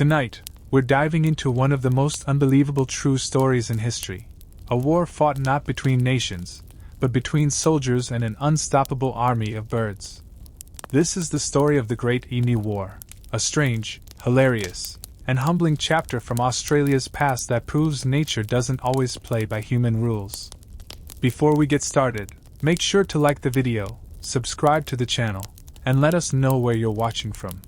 Tonight, we're diving into one of the most unbelievable true stories in history. A war fought not between nations, but between soldiers and an unstoppable army of birds. This is the story of the Great Emu War, a strange, hilarious, and humbling chapter from Australia's past that proves nature doesn't always play by human rules. Before we get started, make sure to like the video, subscribe to the channel, and let us know where you're watching from.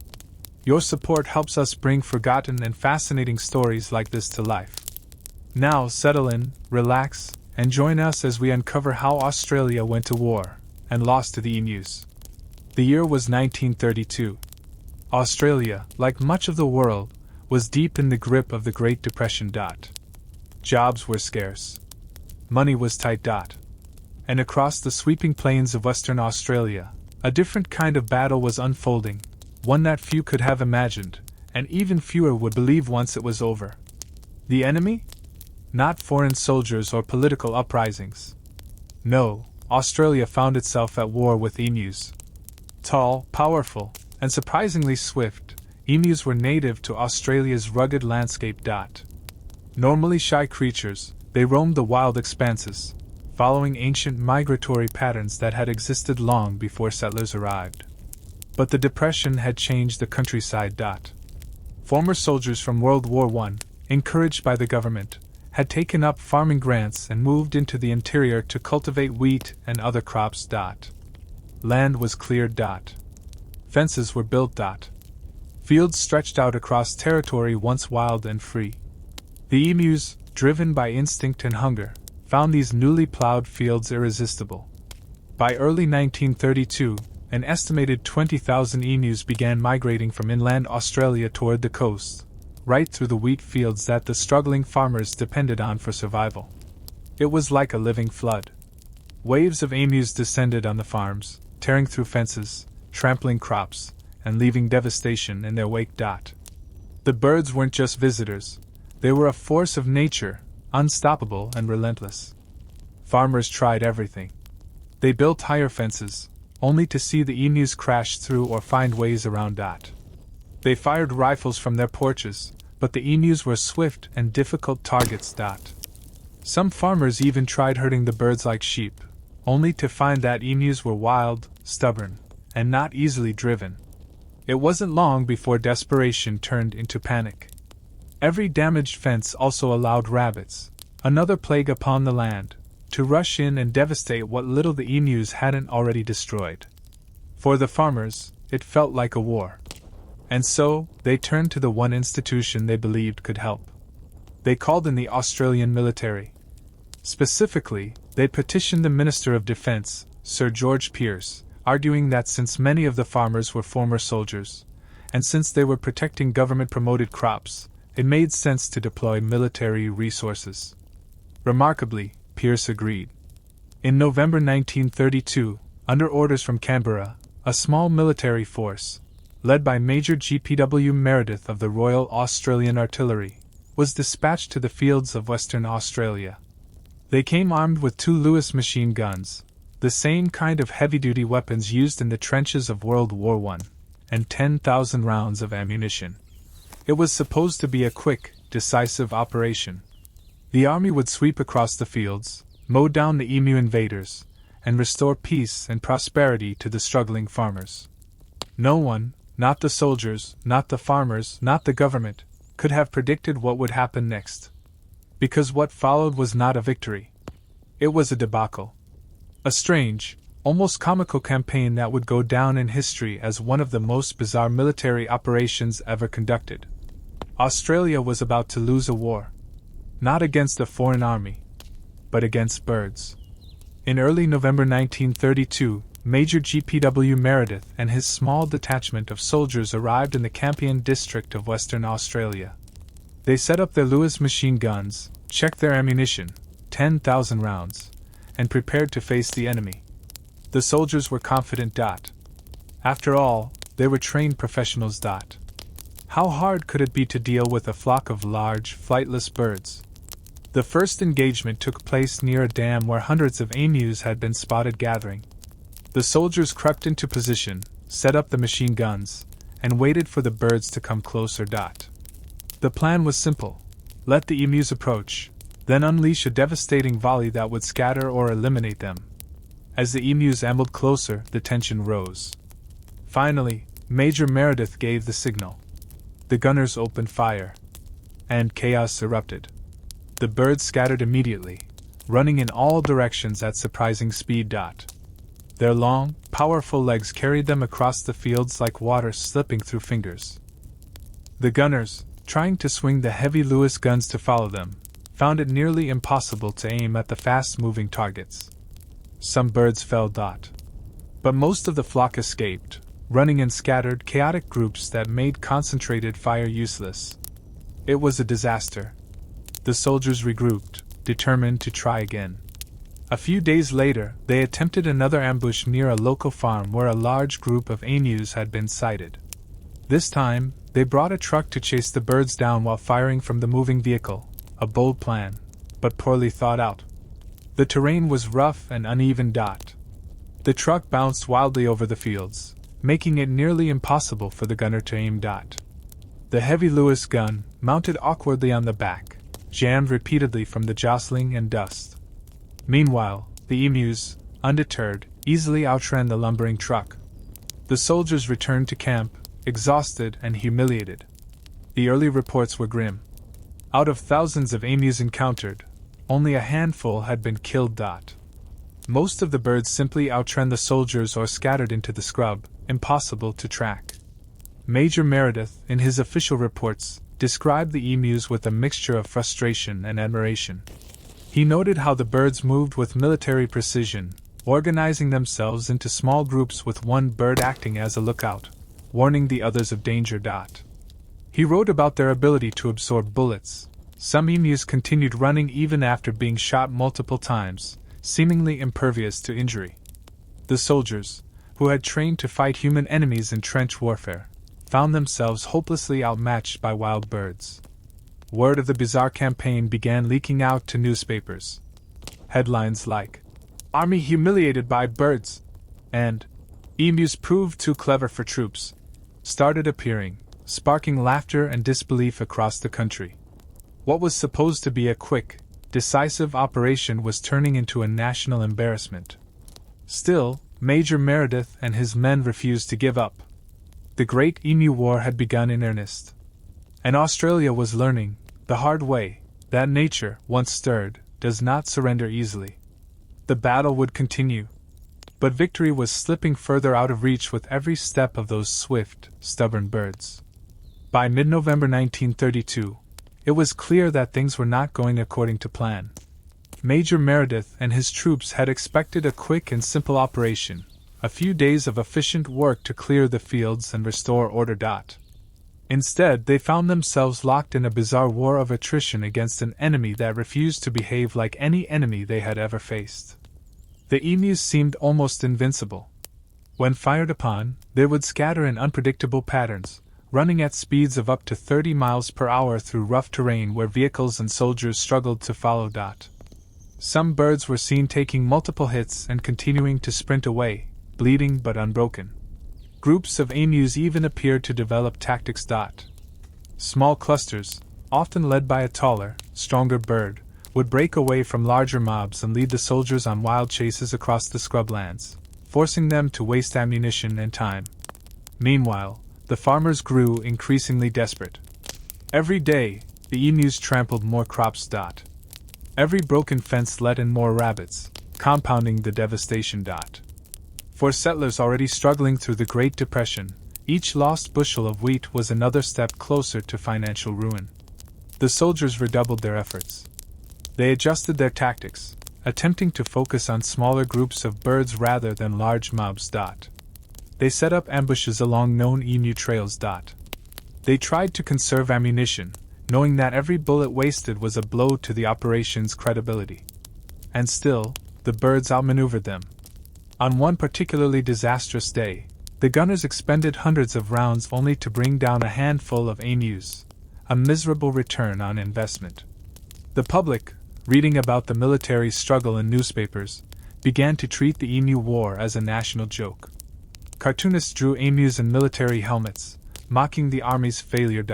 Your support helps us bring forgotten and fascinating stories like this to life. Now settle in, relax, and join us as we uncover how Australia went to war and lost to the emus. The year was 1932. Australia, like much of the world, was deep in the grip of the Great Depression. Jobs were scarce. Money was tight. And across the sweeping plains of Western Australia, a different kind of battle was unfolding, one that few could have imagined, and even fewer would believe once it was over. The enemy? Not foreign soldiers or political uprisings. No, Australia found itself at war with emus. Tall, powerful, and surprisingly swift, emus were native to Australia's rugged landscape. Normally shy creatures, they roamed the wild expanses, following ancient migratory patterns that had existed long before settlers arrived. But the Depression had changed the countryside. Former soldiers from World War I, encouraged by the government, had taken up farming grants and moved into the interior to cultivate wheat and other crops. Land was cleared. Fences were built. Fields stretched out across territory once wild and free. The emus, driven by instinct and hunger, found these newly plowed fields irresistible. By early 1932, an estimated 20,000 emus began migrating from inland Australia toward the coast, right through the wheat fields that the struggling farmers depended on for survival. It was like a living flood. Waves of emus descended on the farms, tearing through fences, trampling crops, and leaving devastation in their wake. The birds weren't just visitors, they were a force of nature, unstoppable and relentless. Farmers tried everything. They built higher fences, only to see the emus crash through or find ways around. They fired rifles from their porches, but the emus were swift and difficult targets. Some farmers even tried herding the birds like sheep, only to find that emus were wild, stubborn, and not easily driven. It wasn't long before desperation turned into panic. Every damaged fence also allowed rabbits, another plague upon the land, to rush in and devastate what little the emus hadn't already destroyed. For the farmers, it felt like a war. And so, they turned to the one institution they believed could help. They called in the Australian military. Specifically, they petitioned the Minister of Defence, Sir George Pearce, arguing that since many of the farmers were former soldiers, and since they were protecting government-promoted crops, it made sense to deploy military resources. Remarkably, Pearce agreed. In November 1932, under orders from Canberra, a small military force, led by Major G.P.W. Meredith of the Royal Australian Artillery, was dispatched to the fields of Western Australia. They came armed with 2 Lewis machine guns, the same kind of heavy-duty weapons used in the trenches of World War I, and 10,000 rounds of ammunition. It was supposed to be a quick, decisive operation. The army would sweep across the fields, mow down the emu invaders, and restore peace and prosperity to the struggling farmers. No one, not the soldiers, not the farmers, not the government, could have predicted what would happen next. Because what followed was not a victory. It was a debacle. A strange, almost comical campaign that would go down in history as one of the most bizarre military operations ever conducted. Australia was about to lose a war. Not against a foreign army, but against birds. In early November 1932, Major G.P.W. Meredith and his small detachment of soldiers arrived in the Campion district of Western Australia. They set up their Lewis machine guns, checked their ammunition, 10,000 rounds, and prepared to face the enemy. The soldiers were confident. After all, they were trained professionals. How hard could it be to deal with a flock of large, flightless birds? The first engagement took place near a dam where hundreds of emus had been spotted gathering. The soldiers crept into position, set up the machine guns, and waited for the birds to come closer. The plan was simple. Let the emus approach, then unleash a devastating volley that would scatter or eliminate them. As the emus ambled closer, the tension rose. Finally, Major Meredith gave the signal. The gunners opened fire. And chaos erupted. The birds scattered immediately, running in all directions at surprising speed. Their long, powerful legs carried them across the fields like water slipping through fingers. The gunners, trying to swing the heavy Lewis guns to follow them, found it nearly impossible to aim at the fast-moving targets. Some birds fell. But most of the flock escaped, running in scattered, chaotic groups that made concentrated fire useless. It was a disaster. The soldiers regrouped, determined to try again. A few days later, they attempted another ambush near a local farm where a large group of emus had been sighted. This time, they brought a truck to chase the birds down while firing from the moving vehicle, a bold plan, but poorly thought out. The terrain was rough and uneven. The truck bounced wildly over the fields, making it nearly impossible for the gunner to aim. The heavy Lewis gun, mounted awkwardly on the back, jammed repeatedly from the jostling and dust. Meanwhile, the emus, undeterred, easily outran the lumbering truck. The soldiers returned to camp, exhausted and humiliated. The early reports were grim. Out of thousands of emus encountered, only a handful had been killed. Most of the birds simply outran the soldiers or scattered into the scrub, impossible to track. Major Meredith, in his official reports, described the emus with a mixture of frustration and admiration. He noted how the birds moved with military precision, organizing themselves into small groups with one bird acting as a lookout, warning the others of danger. He wrote about their ability to absorb bullets. Some emus continued running even after being shot multiple times, seemingly impervious to injury. The soldiers, who had trained to fight human enemies in trench warfare, found themselves hopelessly outmatched by wild birds. Word of the bizarre campaign began leaking out to newspapers. Headlines like, "Army humiliated by birds," and "Emus proved too clever for troops," started appearing, sparking laughter and disbelief across the country. What was supposed to be a quick, decisive operation was turning into a national embarrassment. Still, Major Meredith and his men refused to give up. The Great Emu War had begun in earnest. And Australia was learning, the hard way, that nature, once stirred, does not surrender easily. The battle would continue. But victory was slipping further out of reach with every step of those swift, stubborn birds. By mid-November 1932, it was clear that things were not going according to plan. Major Meredith and his troops had expected a quick and simple operation, a few days of efficient work to clear the fields and restore order. Instead, they found themselves locked in a bizarre war of attrition against an enemy that refused to behave like any enemy they had ever faced. The emus seemed almost invincible. When fired upon, they would scatter in unpredictable patterns, running at speeds of up to 30 miles per hour through rough terrain where vehicles and soldiers struggled to follow. Some birds were seen taking multiple hits and continuing to sprint away, bleeding but unbroken. Groups of emus even appeared to develop tactics. Small clusters, often led by a taller, stronger bird, would break away from larger mobs and lead the soldiers on wild chases across the scrublands, forcing them to waste ammunition and time. Meanwhile, the farmers grew increasingly desperate. Every day, the emus trampled more crops. Every broken fence let in more rabbits, compounding the devastation. For settlers already struggling through the Great Depression, each lost bushel of wheat was another step closer to financial ruin. The soldiers redoubled their efforts. They adjusted their tactics, attempting to focus on smaller groups of birds rather than large mobs. They set up ambushes along known emu trails. They tried to conserve ammunition, knowing that every bullet wasted was a blow to the operation's credibility. And still, the birds outmaneuvered them. On one particularly disastrous day, the gunners expended hundreds of rounds only to bring down a handful of emus, a miserable return on investment. The public, reading about the military's struggle in newspapers, began to treat the emu war as a national joke. Cartoonists drew emus in military helmets, mocking the army's failure.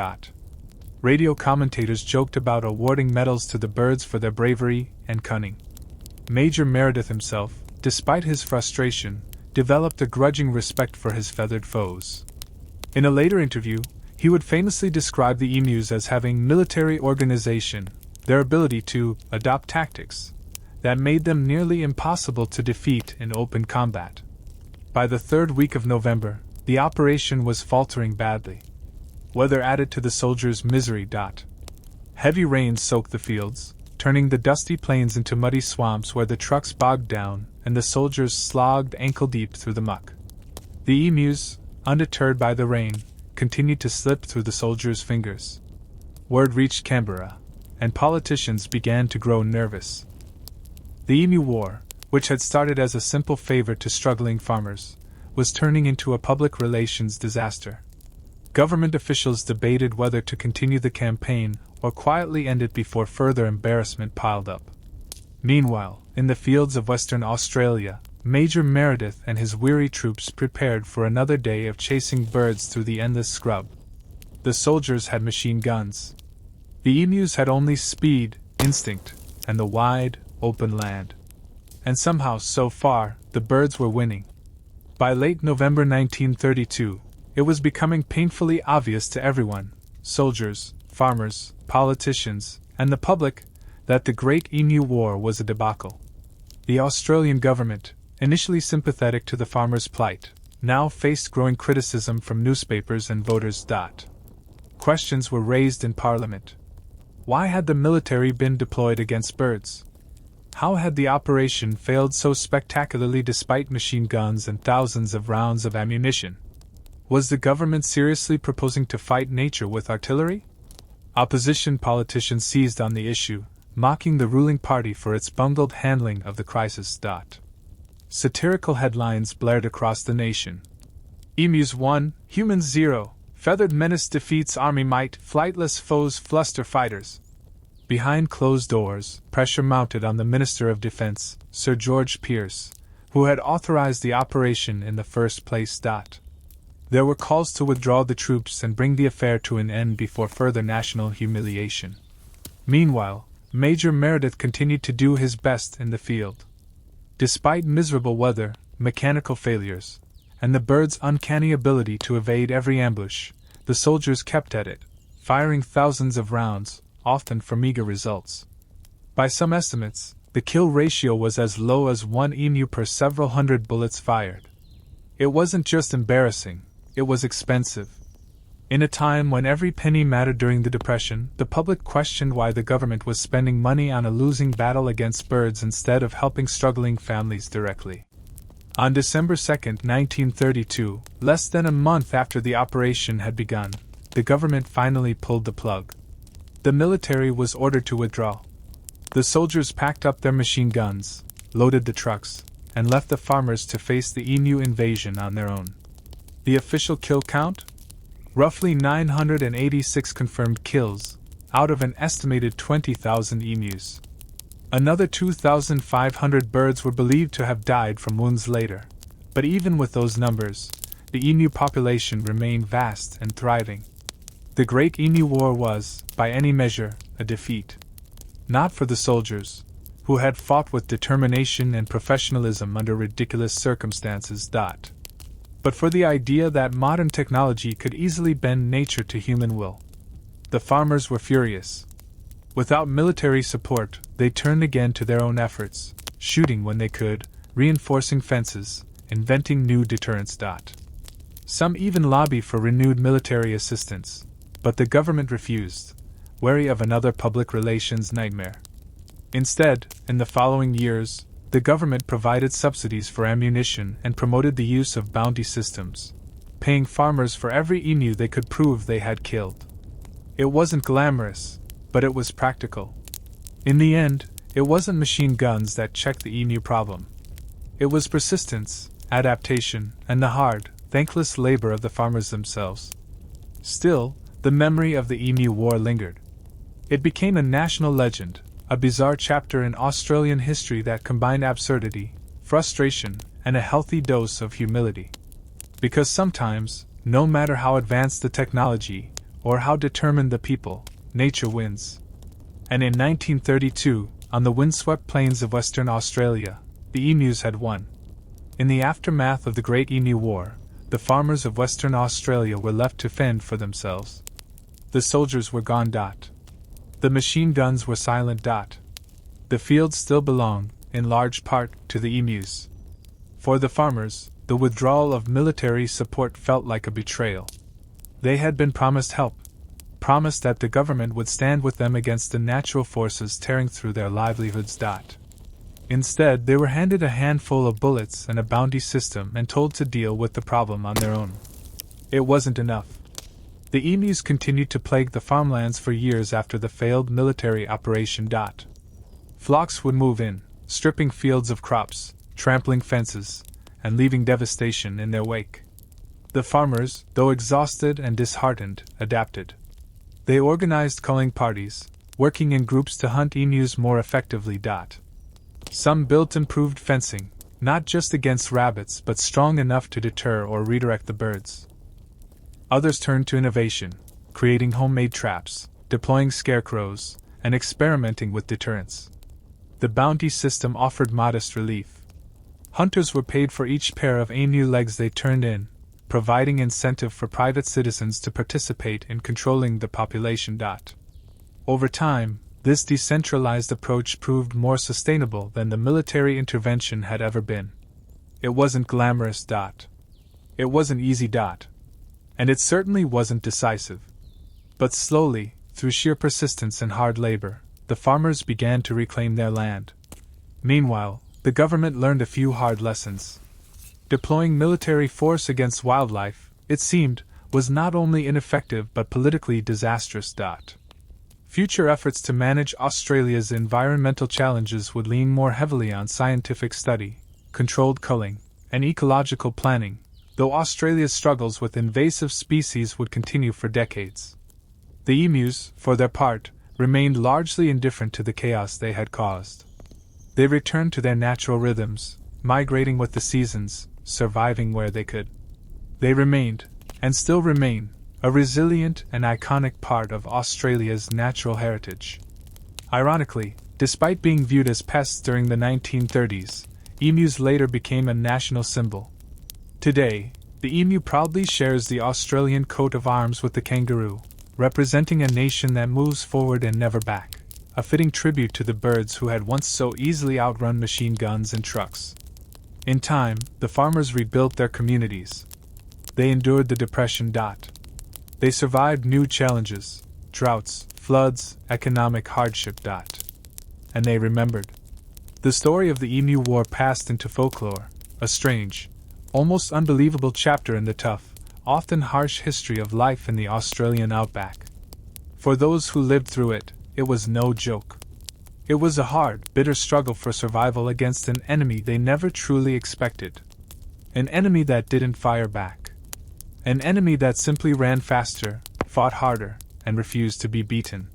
Radio commentators joked about awarding medals to the birds for their bravery and cunning. Major Meredith himself, despite his frustration, developed a grudging respect for his feathered foes. In a later interview, he would famously describe the emus as having military organization, their ability to adopt tactics that made them nearly impossible to defeat in open combat. By the third week of November, the operation was faltering badly. Weather added to the soldiers' misery. Heavy rains soaked the fields, turning the dusty plains into muddy swamps where the trucks bogged down and the soldiers slogged ankle-deep through the muck. The emus, undeterred by the rain, continued to slip through the soldiers' fingers. Word reached Canberra, and politicians began to grow nervous. The Emu War, which had started as a simple favor to struggling farmers, was turning into a public relations disaster. Government officials debated whether to continue the campaign or quietly end it before further embarrassment piled up. Meanwhile, in the fields of Western Australia, Major Meredith and his weary troops prepared for another day of chasing birds through the endless scrub. The soldiers had machine guns. The emus had only speed, instinct, and the wide, open land. And somehow, so far, the birds were winning. By late November 1932, it was becoming painfully obvious to everyone, soldiers, farmers, politicians, and the public, that the Great Emu War was a debacle. The Australian government, initially sympathetic to the farmers' plight, now faced growing criticism from newspapers and voters. Questions were raised in Parliament. Why had the military been deployed against birds? How had the operation failed so spectacularly despite machine guns and thousands of rounds of ammunition? Was the government seriously proposing to fight nature with artillery? Opposition politicians seized on the issue, mocking the ruling party for its bungled handling of the crisis. Satirical headlines blared across the nation. Emus 1, humans 0, feathered menace defeats army might, flightless foes fluster fighters. Behind closed doors, pressure mounted on the Minister of Defense, Sir George Pearce, who had authorized the operation in the first place. There were calls to withdraw the troops and bring the affair to an end before further national humiliation. Meanwhile, Major Meredith continued to do his best in the field. Despite miserable weather, mechanical failures, and the birds' uncanny ability to evade every ambush, the soldiers kept at it, firing thousands of rounds, often for meager results. By some estimates, the kill ratio was as low as 1 emu per several hundred bullets fired. It wasn't just embarrassing, it was expensive. In a time when every penny mattered during the Depression, the public questioned why the government was spending money on a losing battle against birds instead of helping struggling families directly. On December 2, 1932, less than a month after the operation had begun, the government finally pulled the plug. The military was ordered to withdraw. The soldiers packed up their machine guns, loaded the trucks, and left the farmers to face the emu invasion on their own. The official kill count? Roughly 986 confirmed kills, out of an estimated 20,000 emus. Another 2,500 birds were believed to have died from wounds later, but even with those numbers, the emu population remained vast and thriving. The Great Emu War was, by any measure, a defeat. Not for the soldiers, who had fought with determination and professionalism under ridiculous circumstances. But for the idea that modern technology could easily bend nature to human will. The farmers were furious. Without military support, they turned again to their own efforts, shooting when they could, reinforcing fences, inventing new deterrents. Some even lobbied for renewed military assistance, but the government refused, wary of another public relations nightmare. Instead, in the following years, the government provided subsidies for ammunition and promoted the use of bounty systems, paying farmers for every emu they could prove they had killed. It wasn't glamorous, but it was practical. In the end, it wasn't machine guns that checked the emu problem. It was persistence, adaptation, and the hard, thankless labor of the farmers themselves. Still, the memory of the Emu War lingered. It became a national legend, a bizarre chapter in Australian history that combined absurdity, frustration, and a healthy dose of humility. Because sometimes, no matter how advanced the technology, or how determined the people, nature wins. And in 1932, on the windswept plains of Western Australia, the emus had won. In the aftermath of the Great Emu War, the farmers of Western Australia were left to fend for themselves. The soldiers were gone. The machine guns were silent. The fields still belong, in large part, to the emus. For the farmers, the withdrawal of military support felt like a betrayal. They had been promised help, promised that the government would stand with them against the natural forces tearing through their livelihoods. Instead, they were handed a handful of bullets and a bounty system and told to deal with the problem on their own. It wasn't enough. The emus continued to plague the farmlands for years after the failed military operation. Flocks would move in, stripping fields of crops, trampling fences, and leaving devastation in their wake. The farmers, though exhausted and disheartened, adapted. They organized culling parties, working in groups to hunt emus more effectively. Some built improved fencing, not just against rabbits but strong enough to deter or redirect the birds. Others turned to innovation, creating homemade traps, deploying scarecrows, and experimenting with deterrents. The bounty system offered modest relief. Hunters were paid for each pair of emu legs they turned in, providing incentive for private citizens to participate in controlling the population. Over time, this decentralized approach proved more sustainable than the military intervention had ever been. It wasn't glamorous. It wasn't easy. And it certainly wasn't decisive. But slowly, through sheer persistence and hard labor, the farmers began to reclaim their land. Meanwhile, the government learned a few hard lessons. Deploying military force against wildlife, it seemed, was not only ineffective but politically disastrous. Future efforts to manage Australia's environmental challenges would lean more heavily on scientific study, controlled culling, and ecological planning, though Australia's struggles with invasive species would continue for decades. The emus, for their part, remained largely indifferent to the chaos they had caused. They returned to their natural rhythms, migrating with the seasons, surviving where they could. They remained, and still remain, a resilient and iconic part of Australia's natural heritage. Ironically, despite being viewed as pests during the 1930s, emus later became a national symbol. Today, the emu proudly shares the Australian coat of arms with the kangaroo, representing a nation that moves forward and never back, a fitting tribute to the birds who had once so easily outrun machine guns and trucks. In time, the farmers rebuilt their communities. They endured the Depression. They survived new challenges, droughts, floods, economic hardship. And they remembered. The story of the Emu War passed into folklore, a strange, almost unbelievable chapter in the tough, often harsh history of life in the Australian outback. For those who lived through it, it was no joke. It was a hard, bitter struggle for survival against an enemy they never truly expected. An enemy that didn't fire back. An enemy that simply ran faster, fought harder, and refused to be beaten.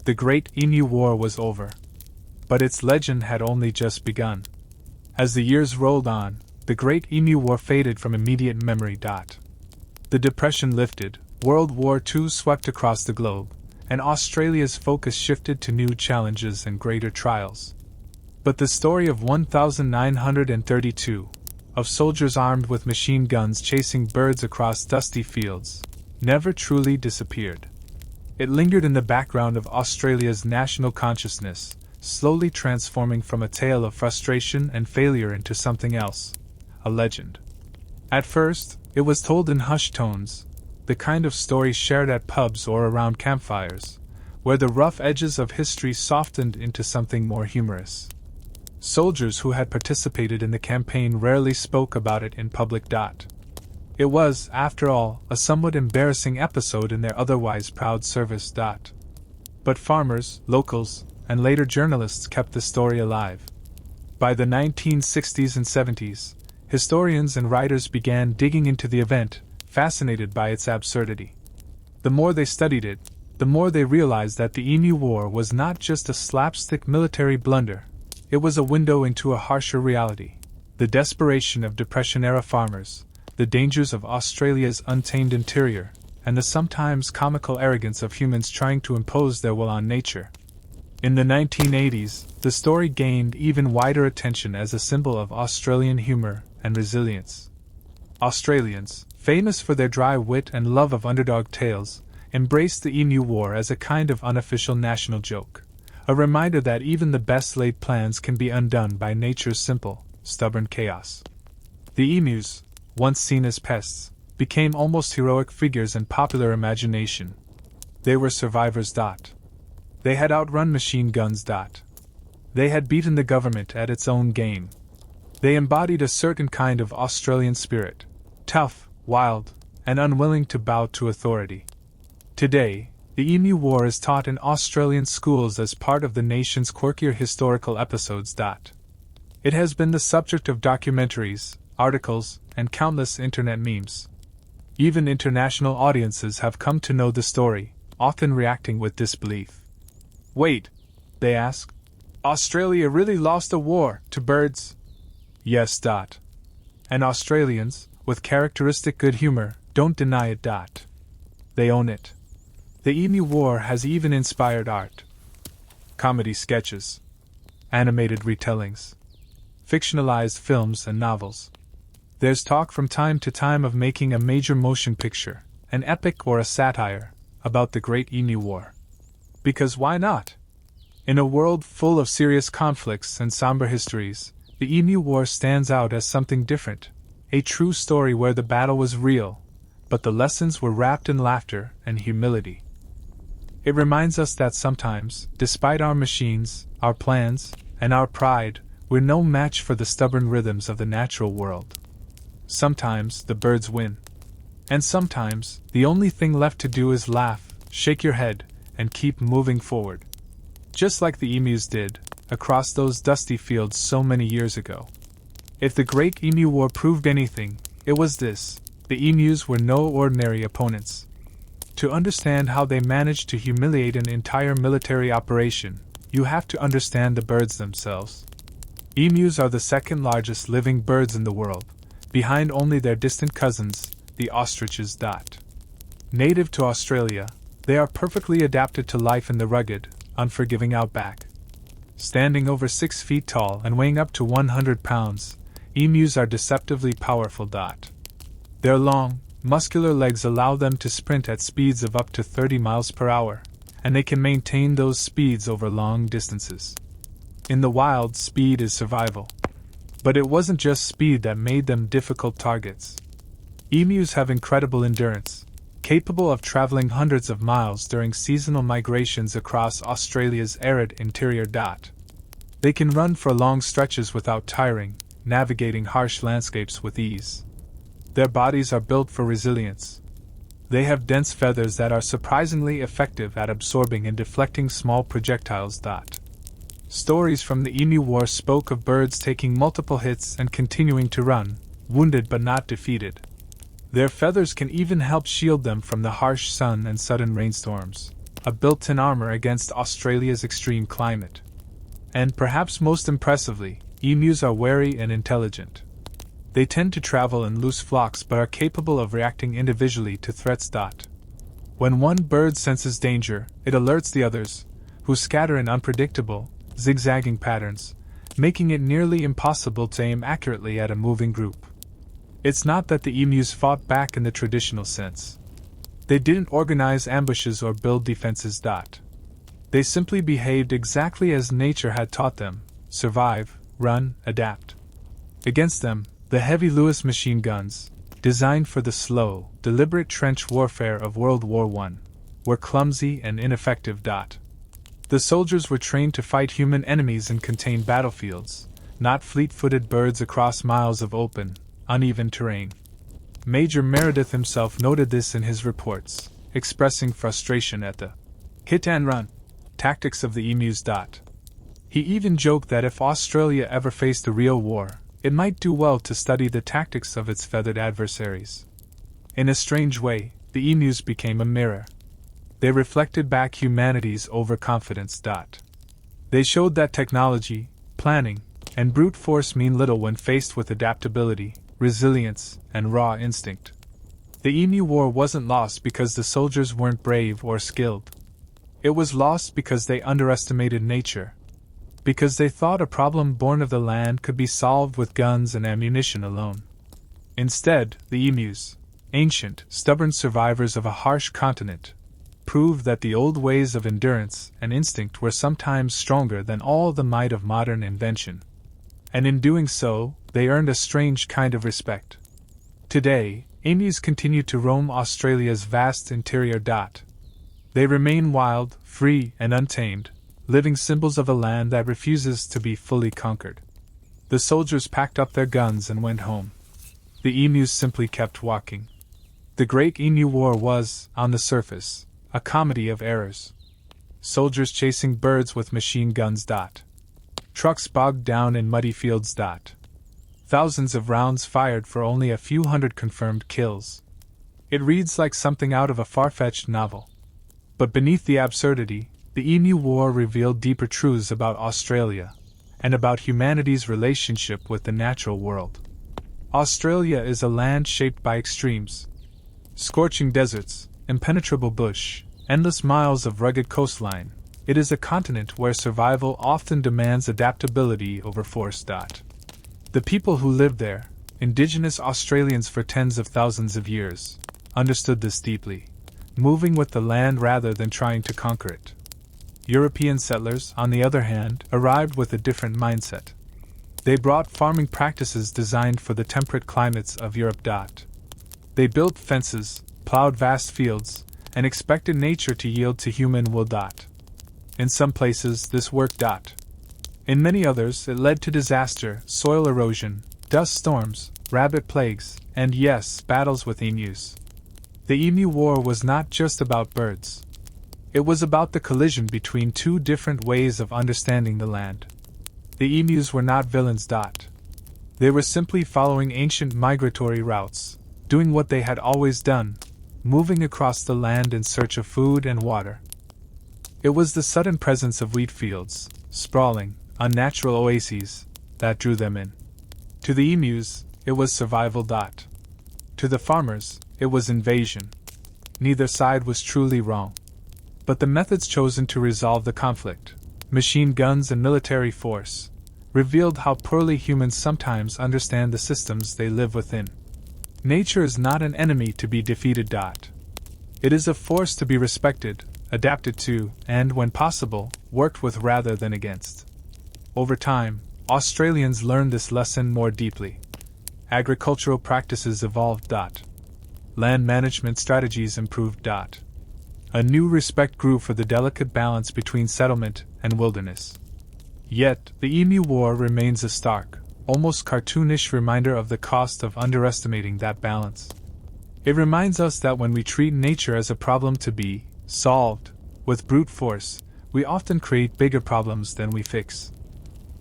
The Great Emu War was over. But its legend had only just begun. As the years rolled on, the Great Emu War faded from immediate memory. The Depression lifted, World War II swept across the globe, and Australia's focus shifted to new challenges and greater trials. But the story of 1932, of soldiers armed with machine guns chasing birds across dusty fields, never truly disappeared. It lingered in the background of Australia's national consciousness, slowly transforming from a tale of frustration and failure into something else, a legend. At first, it was told in hushed tones, the kind of story shared at pubs or around campfires, where the rough edges of history softened into something more humorous. Soldiers who had participated in the campaign rarely spoke about it in public. It was, after all, a somewhat embarrassing episode in their otherwise proud service. But farmers, locals, and later journalists kept the story alive. By the 1960s and 70s, historians and writers began digging into the event, fascinated by its absurdity. The more they studied it, the more they realized that the Emu War was not just a slapstick military blunder. It was a window into a harsher reality. The desperation of Depression-era farmers, the dangers of Australia's untamed interior, and the sometimes comical arrogance of humans trying to impose their will on nature. In the 1980s, the story gained even wider attention as a symbol of Australian humor and resilience. Australians, famous for their dry wit and love of underdog tales, embraced the Emu War as a kind of unofficial national joke, a reminder that even the best laid plans can be undone by nature's simple, stubborn chaos. The emus, once seen as pests, became almost heroic figures in popular imagination. They were survivors. They had outrun machine guns. They had beaten the government at its own game. They embodied a certain kind of Australian spirit, tough, wild, and unwilling to bow to authority. Today, the Emu War is taught in Australian schools as part of the nation's quirkier historical episodes. It has been the subject of documentaries, articles, and countless internet memes. Even international audiences have come to know the story, often reacting with disbelief. Wait, they ask. Australia really lost a war to birds? Yes. And Australians, with characteristic good humor, don't deny it. They own it. The Emu War has even inspired art. Comedy sketches, animated retellings, fictionalized films and novels. There's talk from time to time of making a major motion picture, an epic or a satire, about the Great Emu War. Because why not? In a world full of serious conflicts and somber histories, the Emu War stands out as something different, a true story where the battle was real, but the lessons were wrapped in laughter and humility. It reminds us that sometimes, despite our machines, our plans, and our pride, we're no match for the stubborn rhythms of the natural world. Sometimes the birds win. And sometimes, the only thing left to do is laugh, shake your head, and keep moving forward. Just like the emus did, across those dusty fields so many years ago. If the Great Emu War proved anything, it was this: the emus were no ordinary opponents. To understand how they managed to humiliate an entire military operation, you have to understand the birds themselves. Emus are the second largest living birds in the world, behind only their distant cousins, the ostriches. Native to Australia, they are perfectly adapted to life in the rugged, unforgiving outback. Standing over 6 feet tall and weighing up to 100 pounds, emus are deceptively powerful. Their long, muscular legs allow them to sprint at speeds of up to 30 miles per hour, and they can maintain those speeds over long distances. In the wild, speed is survival. But it wasn't just speed that made them difficult targets. Emus have incredible endurance, capable of traveling hundreds of miles during seasonal migrations across Australia's arid interior. They can run for long stretches without tiring, navigating harsh landscapes with ease. Their bodies are built for resilience. They have dense feathers that are surprisingly effective at absorbing and deflecting small projectiles. Stories from the Emu War spoke of birds taking multiple hits and continuing to run, wounded but not defeated. Their feathers can even help shield them from the harsh sun and sudden rainstorms, a built-in armor against Australia's extreme climate. And perhaps most impressively, emus are wary and intelligent. They tend to travel in loose flocks but are capable of reacting individually to threats. When one bird senses danger, it alerts the others, who scatter in unpredictable, zigzagging patterns, making it nearly impossible to aim accurately at a moving group. It's not that the emus fought back in the traditional sense. They didn't organize ambushes or build defenses. They simply behaved exactly as nature had taught them: survive, run, adapt. Against them, the heavy Lewis machine guns, designed for the slow, deliberate trench warfare of World War I, were clumsy and ineffective. The soldiers were trained to fight human enemies in contained battlefields, not fleet-footed birds across miles of open, uneven terrain. Major Meredith himself noted this in his reports, expressing frustration at the hit-and-run tactics of the emus. He even joked that if Australia ever faced a real war, it might do well to study the tactics of its feathered adversaries. In a strange way, the emus became a mirror. They reflected back humanity's overconfidence. They showed that technology, planning, and brute force mean little when faced with adaptability, resilience, and raw instinct. The Emu War wasn't lost because the soldiers weren't brave or skilled. It was lost because they underestimated nature. Because they thought a problem born of the land could be solved with guns and ammunition alone. Instead, the emus, ancient, stubborn survivors of a harsh continent, proved that the old ways of endurance and instinct were sometimes stronger than all the might of modern invention. And in doing so, they earned a strange kind of respect. Today, emus continue to roam Australia's vast interior. They remain wild, free, and untamed, living symbols of a land that refuses to be fully conquered. The soldiers packed up their guns and went home. The emus simply kept walking. The Great Emu War was, on the surface, a comedy of errors. Soldiers chasing birds with machine guns. Trucks bogged down in muddy fields. Thousands of rounds fired for only a few hundred confirmed kills. It reads like something out of a far-fetched novel. But beneath the absurdity, the Emu War revealed deeper truths about Australia, and about humanity's relationship with the natural world. Australia is a land shaped by extremes. Scorching deserts, impenetrable bush, endless miles of rugged coastline. It is a continent where survival often demands adaptability over force. The people who lived there, indigenous Australians for tens of thousands of years, understood this deeply, moving with the land rather than trying to conquer it. European settlers, on the other hand, arrived with a different mindset. They brought farming practices designed for the temperate climates of Europe. They built fences, plowed vast fields, and expected nature to yield to human will. In some places, this worked. In many others, it led to disaster, soil erosion, dust storms, rabbit plagues, and yes, battles with emus. The Emu War was not just about birds. It was about the collision between two different ways of understanding the land. The emus were not villains. They were simply following ancient migratory routes, doing what they had always done, moving across the land in search of food and water. It was the sudden presence of wheat fields, sprawling, unnatural oases, that drew them in. To the emus, it was survival. To the farmers, it was invasion. Neither side was truly wrong. But the methods chosen to resolve the conflict, machine guns and military force, revealed how poorly humans sometimes understand the systems they live within. Nature is not an enemy to be defeated. It is a force to be respected, adapted to, and, when possible, worked with rather than against. Over time, Australians learned this lesson more deeply. Agricultural practices evolved. Land management strategies improved. A new respect grew for the delicate balance between settlement and wilderness. Yet, the Emu War remains a stark, almost cartoonish reminder of the cost of underestimating that balance. It reminds us that when we treat nature as a problem to be solved with brute force, we often create bigger problems than we fix.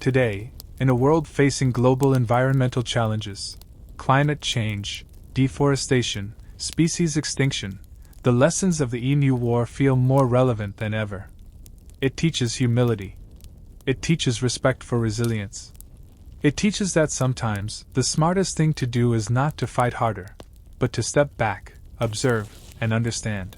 Today, in a world facing global environmental challenges, climate change, deforestation, species extinction, the lessons of the Emu War feel more relevant than ever. It teaches humility. It teaches respect for resilience. It teaches that sometimes the smartest thing to do is not to fight harder, but to step back, observe, and understand.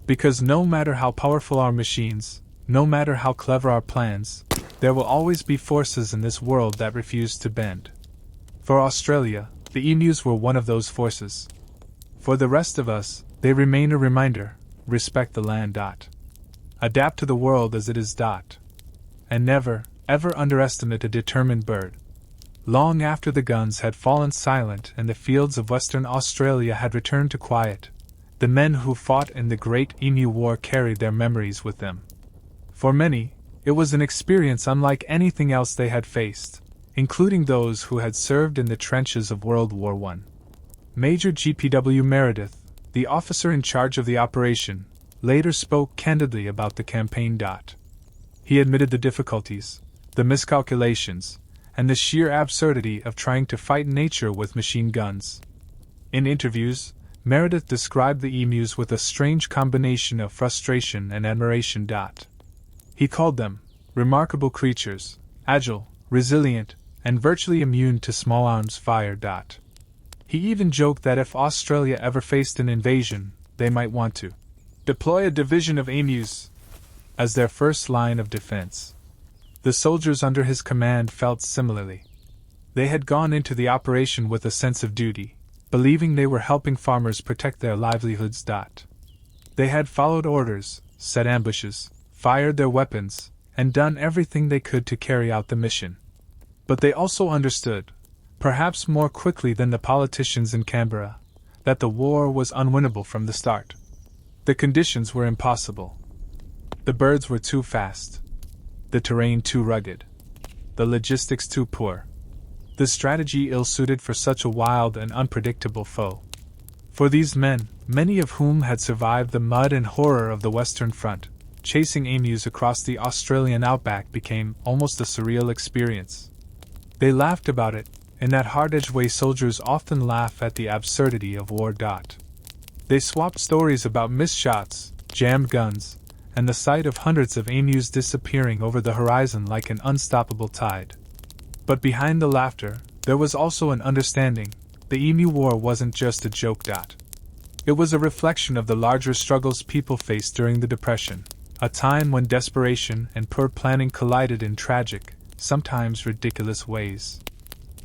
Because no matter how powerful our machines, no matter how clever our plans, there will always be forces in this world that refuse to bend. For Australia, the emus were one of those forces. For the rest of us, they remain a reminder: respect the land. Adapt to the world as it is. And never, ever underestimate a determined bird. Long after the guns had fallen silent and the fields of Western Australia had returned to quiet, the men who fought in the Great Emu War carried their memories with them. For many, it was an experience unlike anything else they had faced, including those who had served in the trenches of World War I. Major G.P.W. Meredith, the officer in charge of the operation, later spoke candidly about the campaign. He admitted the difficulties, the miscalculations, and the sheer absurdity of trying to fight nature with machine guns. In interviews, Meredith described the emus with a strange combination of frustration and admiration. He called them remarkable creatures, agile, resilient, and virtually immune to small arms fire. He even joked that if Australia ever faced an invasion, they might want to deploy a division of emus as their first line of defense. The soldiers under his command felt similarly. They had gone into the operation with a sense of duty, believing they were helping farmers protect their livelihoods. They had followed orders, set ambushes, fired their weapons, and done everything they could to carry out the mission. But they also understood, perhaps more quickly than the politicians in Canberra, that the war was unwinnable from the start. The conditions were impossible. The birds were too fast. The terrain too rugged. The logistics too poor. The strategy ill-suited for such a wild and unpredictable foe. For these men, many of whom had survived the mud and horror of the Western Front, chasing emus across the Australian outback became almost a surreal experience. They laughed about it, in that hard-edged way soldiers often laugh at the absurdity of war. They swapped stories about missed shots, jammed guns, and the sight of hundreds of emus disappearing over the horizon like an unstoppable tide. But behind the laughter, there was also an understanding. The Emu War wasn't just a joke. It was a reflection of the larger struggles people faced during the Depression, a time when desperation and poor planning collided in tragic, sometimes ridiculous ways.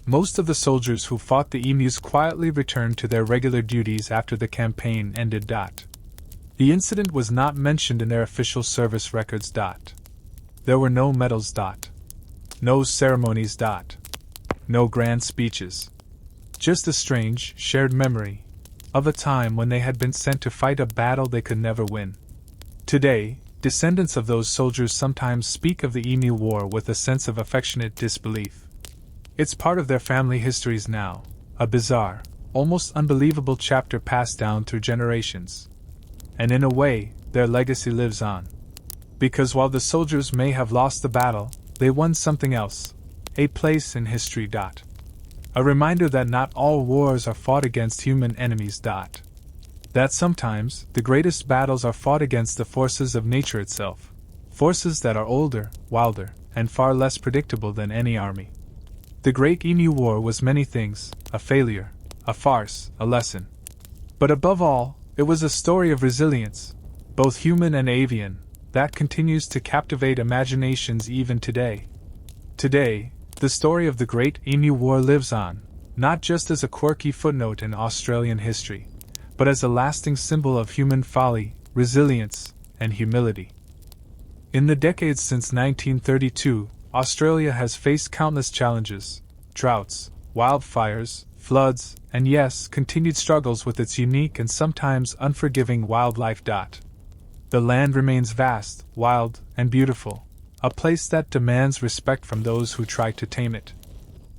Most of the soldiers who fought the emus quietly returned to their regular duties after the campaign ended. The incident was not mentioned in their official service records. There were no medals. No ceremonies. No grand speeches. Just a strange, shared memory of a time when they had been sent to fight a battle they could never win. Today, descendants of those soldiers sometimes speak of the Emu War with a sense of affectionate disbelief. It's part of their family histories now, a bizarre, almost unbelievable chapter passed down through generations. And in a way, their legacy lives on. Because while the soldiers may have lost the battle, they won something else, a place in history. A reminder that not all wars are fought against human enemies. That sometimes, the greatest battles are fought against the forces of nature itself, forces that are older, wilder, and far less predictable than any army. The Great Emu War was many things, a failure, a farce, a lesson. But above all, it was a story of resilience, both human and avian, that continues to captivate imaginations even today. Today, the story of the Great Emu War lives on, not just as a quirky footnote in Australian history, but as a lasting symbol of human folly, resilience, and humility. In the decades since 1932, Australia has faced countless challenges: droughts, wildfires, floods, and yes, continued struggles with its unique and sometimes unforgiving wildlife. The land remains vast, wild, and beautiful, a place that demands respect from those who try to tame it.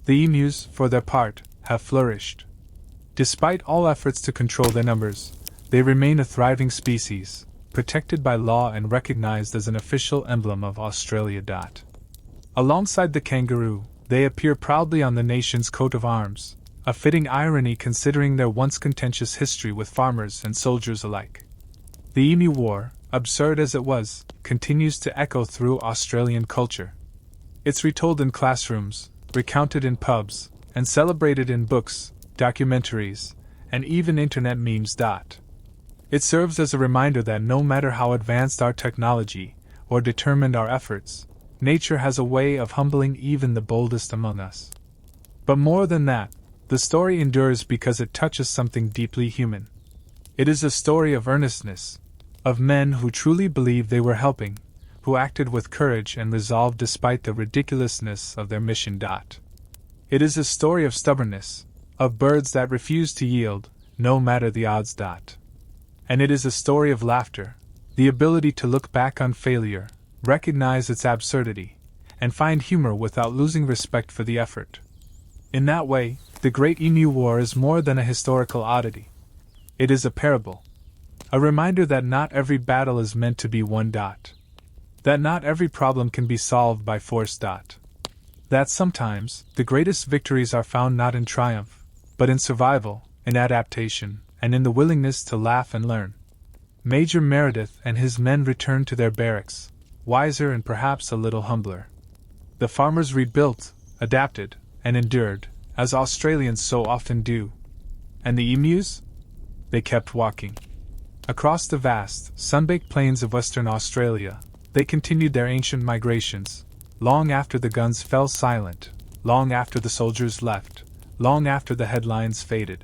The emus, for their part, have flourished. Despite all efforts to control their numbers, they remain a thriving species, protected by law and recognized as an official emblem of Australia. Alongside the kangaroo, they appear proudly on the nation's coat of arms, a fitting irony considering their once contentious history with farmers and soldiers alike. The Emu War, absurd as it was, continues to echo through Australian culture. It's retold in classrooms, recounted in pubs, and celebrated in books, documentaries, and even internet memes. It serves as a reminder that no matter how advanced our technology, or determined our efforts, nature has a way of humbling even the boldest among us. But more than that, the story endures because it touches something deeply human. It is a story of earnestness, of men who truly believed they were helping, who acted with courage and resolve despite the ridiculousness of their mission. It is a story of stubbornness, of birds that refuse to yield, no matter the odds. And it is a story of laughter, the ability to look back on failure, recognize its absurdity, and find humor without losing respect for the effort. In that way, the Great Emu War is more than a historical oddity. It is a parable. A reminder that not every battle is meant to be won. That not every problem can be solved by force. That sometimes, the greatest victories are found not in triumph, but in survival, in adaptation, and in the willingness to laugh and learn. Major Meredith and his men returned to their barracks, wiser and perhaps a little humbler. The farmers rebuilt, adapted, and endured, as Australians so often do. And the emus? They kept walking. Across the vast, sun-baked plains of Western Australia, they continued their ancient migrations, long after the guns fell silent, long after the soldiers left, long after the headlines faded.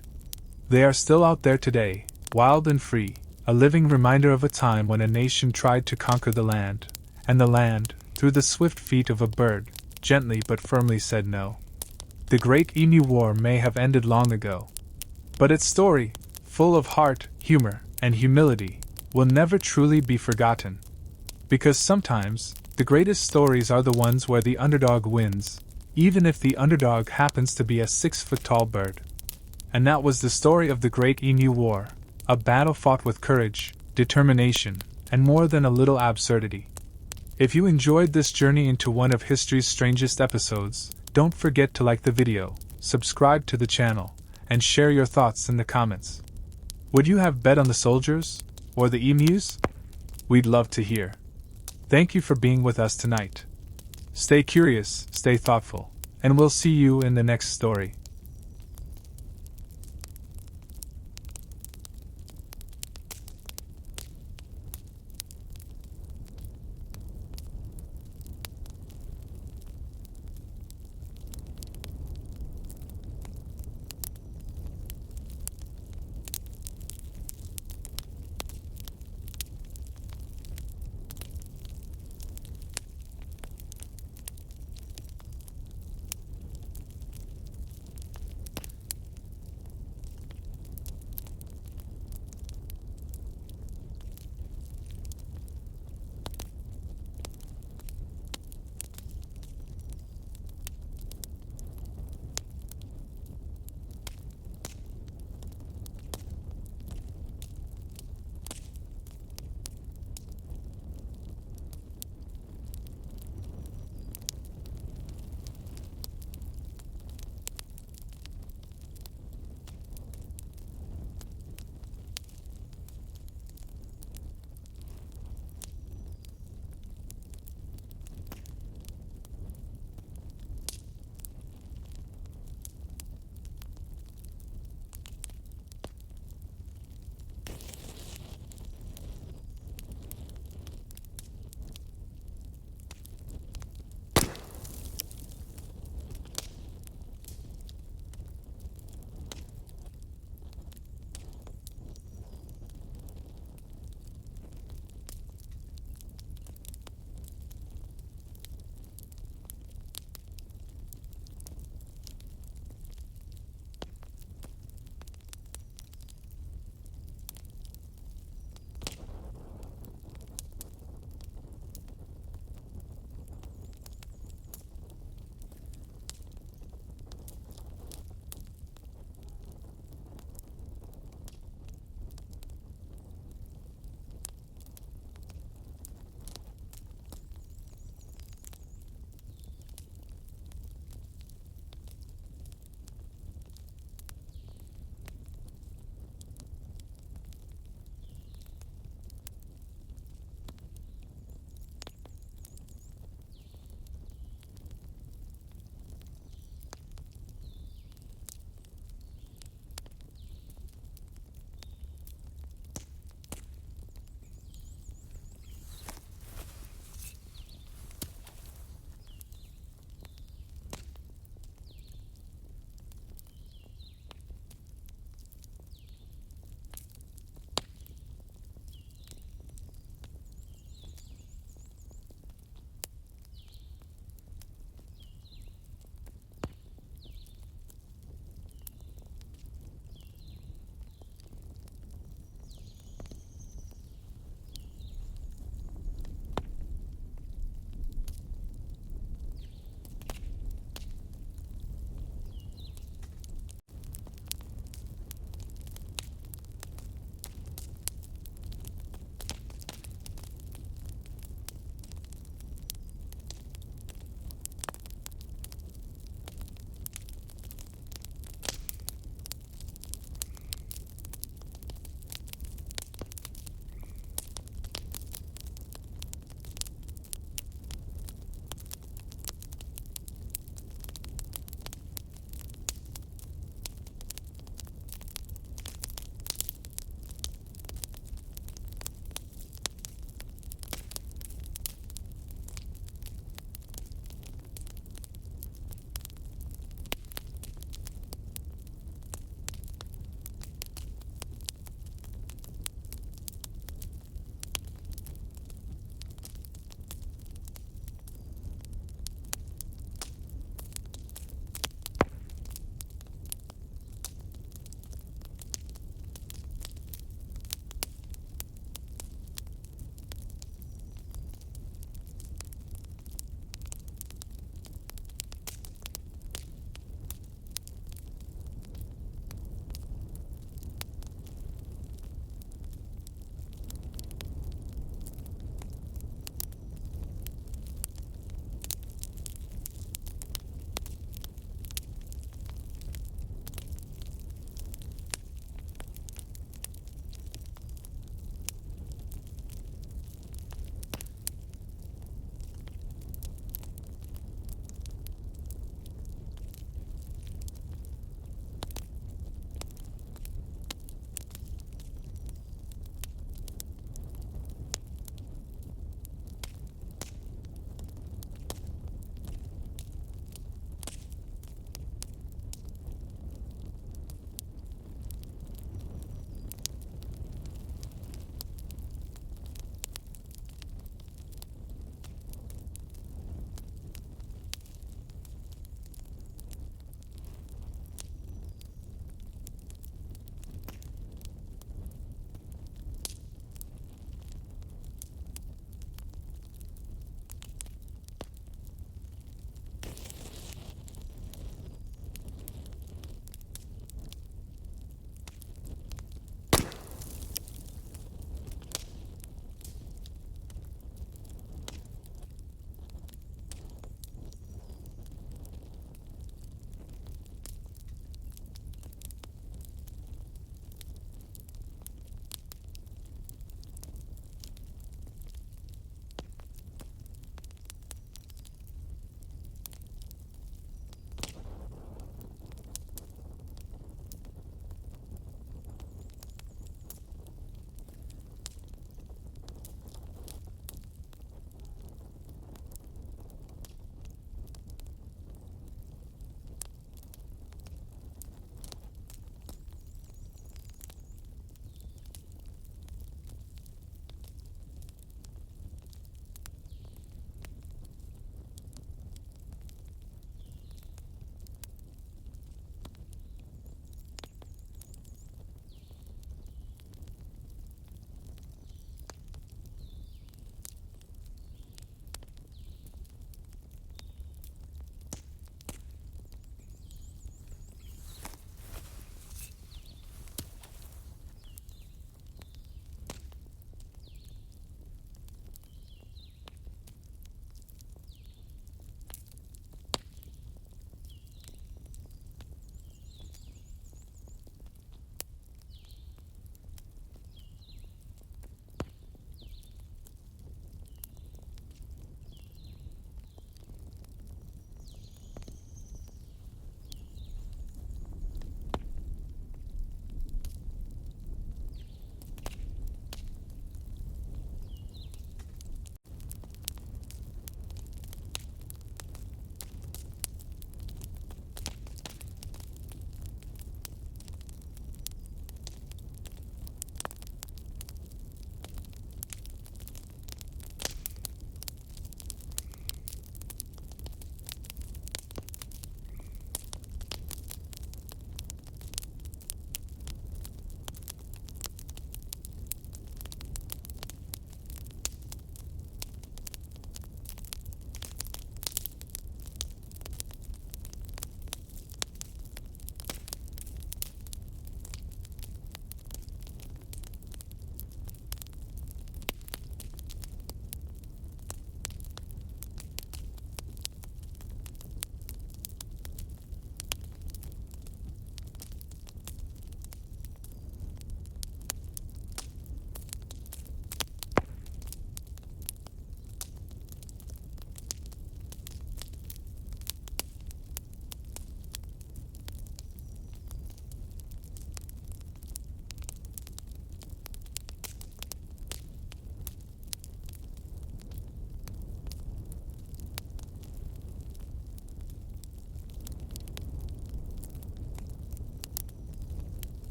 They are still out there today, wild and free, a living reminder of a time when a nation tried to conquer the land, and the land, through the swift feet of a bird, gently but firmly said no. The Great Emu War may have ended long ago, but its story, full of heart, humor, and humility, will never truly be forgotten. Because sometimes, the greatest stories are the ones where the underdog wins, even if the underdog happens to be a 6-foot-tall bird. And that was the story of the Great Emu War, a battle fought with courage, determination, and more than a little absurdity. If you enjoyed this journey into one of history's strangest episodes, don't forget to like the video, subscribe to the channel, and share your thoughts in the comments. Would you have bet on the soldiers, or the emus? We'd love to hear. Thank you for being with us tonight. Stay curious, stay thoughtful, and we'll see you in the next story.